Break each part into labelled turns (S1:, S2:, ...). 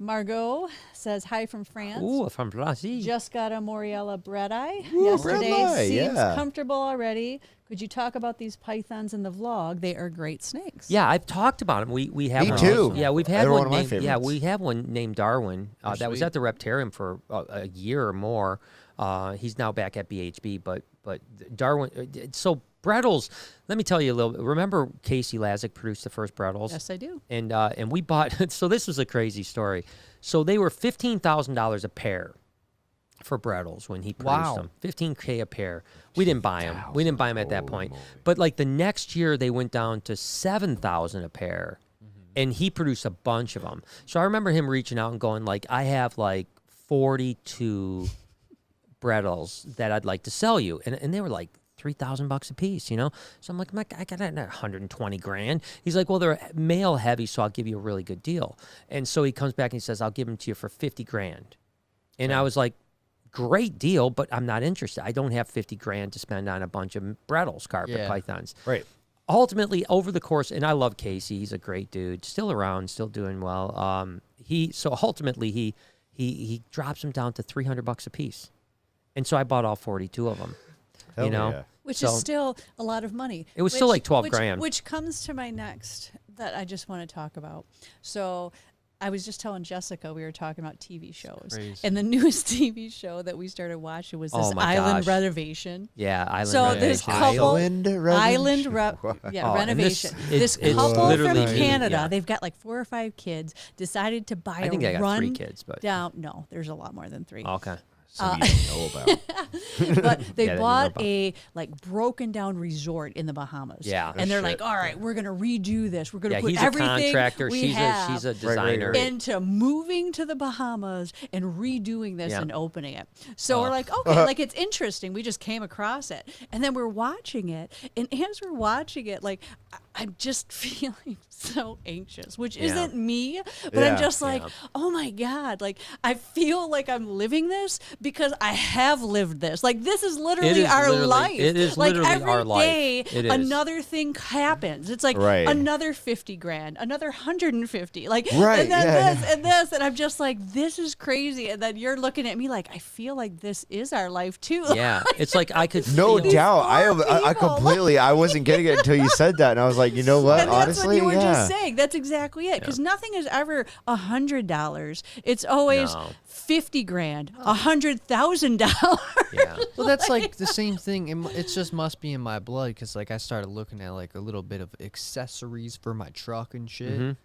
S1: Margot says hi from France.
S2: Ooh, from Brazil.
S1: Just got a Moriella bread eye
S3: Ooh,
S1: yesterday.
S3: bread eye,
S1: Seems
S3: yeah.
S1: comfortable already. Could you talk about these pythons in the vlog? They are great snakes.
S2: Yeah, I've talked about them. We have
S3: Me
S2: one.
S3: too.
S2: Yeah, we've had
S3: They're
S2: one
S3: one of my
S2: named. Yeah,
S3: favorites.
S2: we have one named Darwin. That was
S4: sweet.
S2: at the Reptarium for a year or more. He's now back at BHB, but Darwin. So Brettles. Let me tell you a little. Remember Casey Lazick produced the first Brettles?
S1: Yes, I do.
S2: And we bought. So this was a crazy story. So they were $15,000 a pair for Brettles when he produced them. $15K a pair. We didn't buy them. We didn't buy them at that point. But like the next year, they went down to $7,000 a pair, and he produced a bunch of them. So I remember him reaching out and going like, "I have like 42 Brettles that I'd like to sell you," and they were like $3,000 a piece, you know? So I'm like, I got that 120 grand. He's like, well, they're male heavy, so I'll give you a really good deal. And so he comes back and he says, I'll give them to you for 50 grand. And I was like, great deal, but I'm not interested. I don't have 50 grand to spend on a bunch of Brettles, carpet pythons.
S3: Right.
S2: Ultimately, over the course, and I love Casey. He's a great dude, still around, still doing well. So ultimately he drops them down to $300 a piece. And so I bought all 42 of them.
S3: Hell
S2: you know?
S3: yeah.
S1: Which
S2: So-
S1: is still a lot of money.
S2: It was still like 12 grand.
S1: Which comes to my next that I just want to talk about. So I was just telling Jessica, we were talking about TV shows.
S4: Crazy.
S1: And the newest TV show that we started watching was this
S2: Oh my
S1: Island
S2: gosh.
S1: Renovation.
S2: Yeah, Island
S1: So
S2: Renovation.
S1: this couple,
S3: Island Renovation?
S2: Oh, and
S1: renovation.
S2: this-
S1: This
S2: it's
S1: couple
S2: literally
S1: from
S2: me,
S1: Canada,
S2: yeah.
S1: they've got like 4 or 5 kids, decided to buy
S2: I think
S1: a
S2: I got
S1: run
S2: 3 kids, but
S1: down. No, there's a lot more than 3.
S2: okay.
S3: Some you don't know about.
S1: But they
S2: Yeah, that you
S1: bought
S2: know about.
S1: a like broken down resort in the Bahamas.
S2: Yeah.
S1: and they're
S3: shit.
S1: like, all right, we're gonna redo this. We're gonna
S2: Yeah,
S1: put
S2: he's a
S1: everything
S2: contractor.
S1: we have
S2: She's a designer.
S3: right.
S1: into moving to the Bahamas and redoing this
S2: Yeah.
S1: and opening it. So we're like, okay, like it's interesting. We just came across it, and then we're watching it, and as we're watching it, like I'm just feeling so anxious, which
S2: Yeah.
S1: isn't me, but
S3: Yeah.
S1: I'm just like, oh my God, like I feel like I'm living this because I have lived this. Like this is literally our life.
S2: It is
S1: like
S2: literally
S1: every
S2: our life.
S1: day,
S2: It is.
S1: another thing happens. It's like
S3: Right.
S1: another 50 grand, another 150, like,
S3: Right,
S1: and then
S3: yeah,
S1: this and this, and I'm just like, this is crazy. And then you're looking at me like, I feel like this is our life too.
S2: Yeah, it's like I could
S3: No
S2: feel-
S3: doubt. I
S1: people.
S3: completely, I wasn't getting it until you said that. And I was like, you know what?
S1: And that's
S3: Honestly,
S1: what you were
S3: yeah.
S1: just saying. That's exactly it. Because nothing is ever $100. It's always
S2: No.
S1: 50 grand, $100,000.
S2: Yeah.
S4: Well, that's like the same thing. It just must be in my blood because like I started looking at like a little bit of accessories for my truck and shit,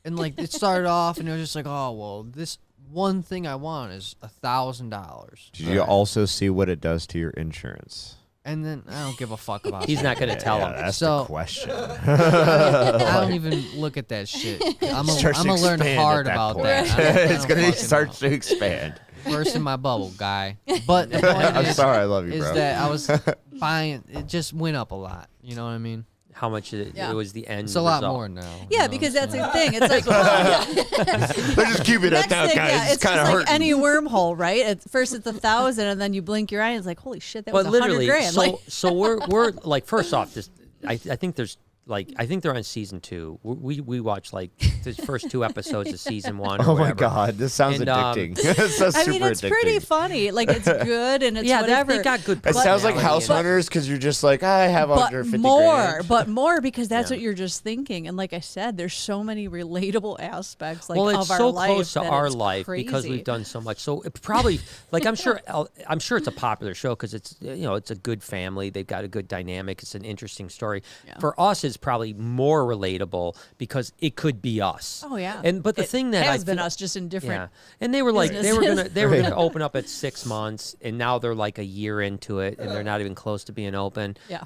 S4: and like it started off and it was just like, oh well, this one thing I want is $1,000.
S3: Did you also see what it does to your insurance?
S4: And then I don't give a fuck about.
S2: He's not going to tell him.
S3: That's
S4: So-
S3: the question.
S4: I don't even look at that shit. I'm
S3: Starts to
S4: gonna learn
S3: expand
S4: hard
S3: at
S4: about
S3: point.
S4: that. I don't
S3: It's gonna
S4: fucking
S3: start
S4: know.
S3: to expand.
S4: Burst in my bubble, guy. But the point
S3: I'm
S4: is,
S3: sorry, I love you,
S4: is
S3: bro.
S4: that I was buying. It just went up a lot. You know what I mean?
S2: How much it was the end
S4: It's a lot
S2: result.
S4: more now.
S1: Yeah, because that's the thing. It's like, oh, yeah.
S3: Let's just keep it
S1: Next
S3: at that,
S1: thing,
S3: guys.
S1: yeah,
S3: It's
S1: it's
S3: kind
S1: just
S3: of
S1: like
S3: hurting.
S1: any wormhole, right? At first it's 1,000, and then you blink your eye, and it's like, holy shit, that
S2: But
S1: was 100
S2: literally,
S1: grand.
S2: so
S1: Like,
S2: so we're like, first off, this I think there's like I think they're on season 2. We watched like the first 2 episodes of season 1. Or
S3: Oh my
S2: whatever.
S3: God, this sounds
S2: And,
S3: addicting. This sounds
S1: I mean,
S3: super
S1: it's
S3: addicting.
S1: pretty funny. Like, it's good, and it's
S2: Yeah,
S1: whatever.
S2: they got good.
S3: It sounds like
S2: personality
S3: House
S2: and-
S3: Hunters because you're just like, I have
S1: but
S3: 150
S1: more,
S3: grand.
S1: because that's
S2: Yeah.
S1: what you're just thinking. And like I said, there's so many relatable aspects, like
S2: well,
S1: of
S2: it's
S1: our
S2: so
S1: life
S2: close to
S1: that
S2: our
S1: it's
S2: life because
S1: crazy.
S2: we've done so much. So it probably, like I'm sure it's a popular show because it's it's a good family. They've got a good dynamic. It's an interesting story.
S1: Yeah.
S2: For us, it's probably more relatable because it could be us.
S1: Oh yeah,
S2: But the thing that
S1: has
S2: I
S1: been
S2: feel-
S1: us just in different.
S2: Yeah, and they were like they were
S1: businesses.
S2: gonna open up at 6 months, and now they're like a year into it, and they're not even close to being open.
S1: Yeah.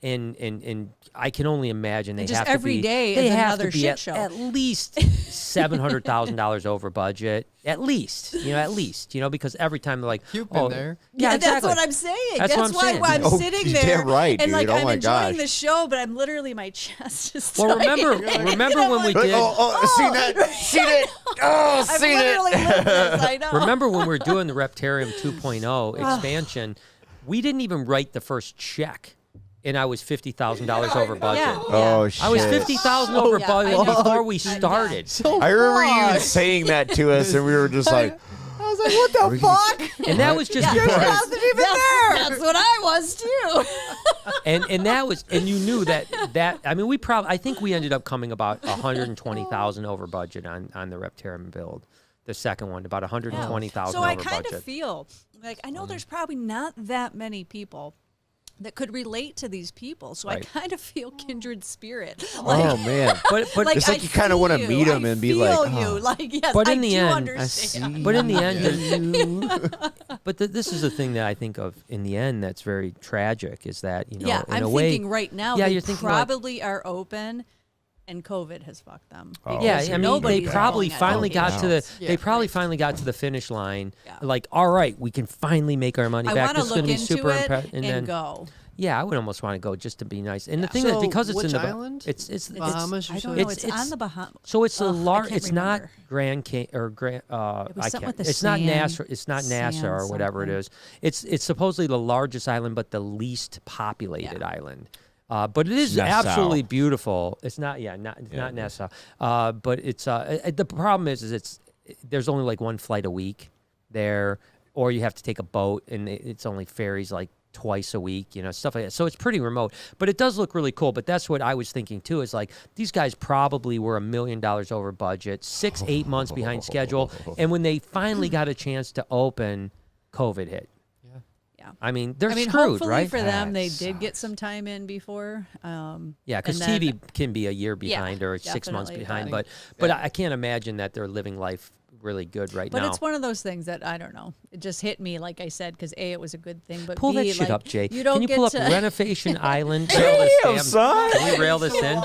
S2: And I can only imagine they
S1: And just
S2: have to
S1: every
S2: be
S1: day
S2: they
S1: is
S2: have
S1: another
S2: to be
S1: shit
S2: at,
S1: show.
S2: at least $700,000 over budget, at least because every time they're like,
S4: You've been
S2: oh,
S4: there.
S1: Yeah,
S2: exactly.
S1: that's what I'm saying.
S2: That's what I'm
S1: why
S2: saying.
S1: I'm
S3: Oh,
S1: sitting
S3: you're
S1: there.
S3: damn right,
S1: and like
S3: dude. Oh
S1: I'm
S3: my
S1: enjoying
S3: gosh.
S1: the show, but I'm literally my chest is
S2: Well,
S1: tight.
S2: remember when we
S3: Like,
S2: did.
S3: seen that? Seen it? Oh,
S1: I've
S3: seen
S1: literally
S3: it?
S1: lived this. I know.
S2: Remember when we were doing the Reptarium 2.0 expansion, we didn't even write the first check and I was $50,000 over budget.
S1: Yeah.
S3: Oh shit!
S2: I was 50,000 over
S1: yeah,
S2: budget
S1: I know.
S2: before we started.
S3: I remember you saying that to us, and we were just like,
S4: I was like, what the fuck?
S2: And that was just
S1: Yeah.
S2: before.
S1: That's what I was too.
S2: And that was, and you knew that I mean, I think we ended up coming about 120,000 over budget on the Reptarium build. The second one, about 120,000
S1: So
S2: over
S1: I kind
S2: budget.
S1: of feel like I know there's probably not that many people that could relate to these people. So
S2: Right.
S1: I kind of feel kindred spirit.
S3: oh man.
S2: but
S3: It's like
S1: I
S3: you kinda wanna
S1: feel
S3: meet
S1: you.
S3: 'em and be
S1: I
S3: like,
S1: feel you.
S3: oh.
S1: Like, yes,
S2: But in
S1: I
S2: the
S1: do
S2: end, I
S1: understand.
S2: But in the end, but this is the thing that I think of in the end that's very tragic is that, you know,
S1: Yeah,
S2: in
S1: I'm
S2: a way,
S1: thinking right now
S2: yeah,
S1: they
S2: you're thinking like-
S1: probably are open and COVID has fucked them.
S3: Oh,
S2: yeah,
S1: because
S2: I mean,
S1: nobody's
S2: they probably
S1: going at
S2: finally
S1: it.
S2: got to the.
S4: Yeah,
S2: they probably finally got to the finish line.
S1: Yeah.
S2: Like, all right, we can finally make our money
S1: I
S2: back.
S1: want to
S2: This is
S1: look
S2: going to be
S1: into
S2: super
S1: it
S2: impressive.
S1: and
S2: then,
S1: go.
S2: yeah, I would almost want to go just to be nice. And the thing
S4: So
S2: that because it's
S4: which
S2: in the
S4: island?
S2: it's
S4: Bahamas.
S1: I don't
S4: know.
S1: know. It's on the Bahamas.
S2: So it's a
S1: Ugh, I
S2: large.
S1: can't
S2: It's not
S1: remember.
S2: Grand or Grand.
S1: It was
S2: I
S1: something
S2: can't.
S1: with the
S2: It's not
S1: sand-
S2: NASA. It's not
S1: sand
S2: NASA or whatever it
S1: something.
S2: is. It's supposedly the largest island, but the least populated island. But it is
S3: Nassau.
S2: absolutely beautiful. It's not. Yeah, it's not Nassau. But it's the problem is there's only like one flight a week there, or you have to take a boat, and it's only ferries like twice a week, you know, stuff like that. So it's pretty remote, but it does look really cool. But that's what I was thinking too, is like these guys probably were $1 million over budget, 6-8 months behind schedule. And when they finally got a chance to open, COVID hit.
S1: Yeah.
S2: I mean, they're
S1: I mean,
S2: screwed,
S1: hopefully
S2: right?
S1: for them,
S3: That
S1: they did get some time in before.
S2: Yeah, because
S1: and then-
S2: TV can be a year behind or 6 months
S1: definitely,
S2: behind.
S1: but-
S2: But I can't imagine that they're living life really good right
S1: But
S2: now.
S1: it's one of those things that I don't know. It just hit me, like I said, because A, it was a good thing, but
S2: Pull
S1: B,
S2: that shit
S1: like,
S2: up, Jay.
S1: You don't
S2: Can you
S1: get
S2: pull up
S1: to
S2: Renovation Island? Rail this
S3: Damn,
S2: damn-
S3: son.
S2: Can we rail this in?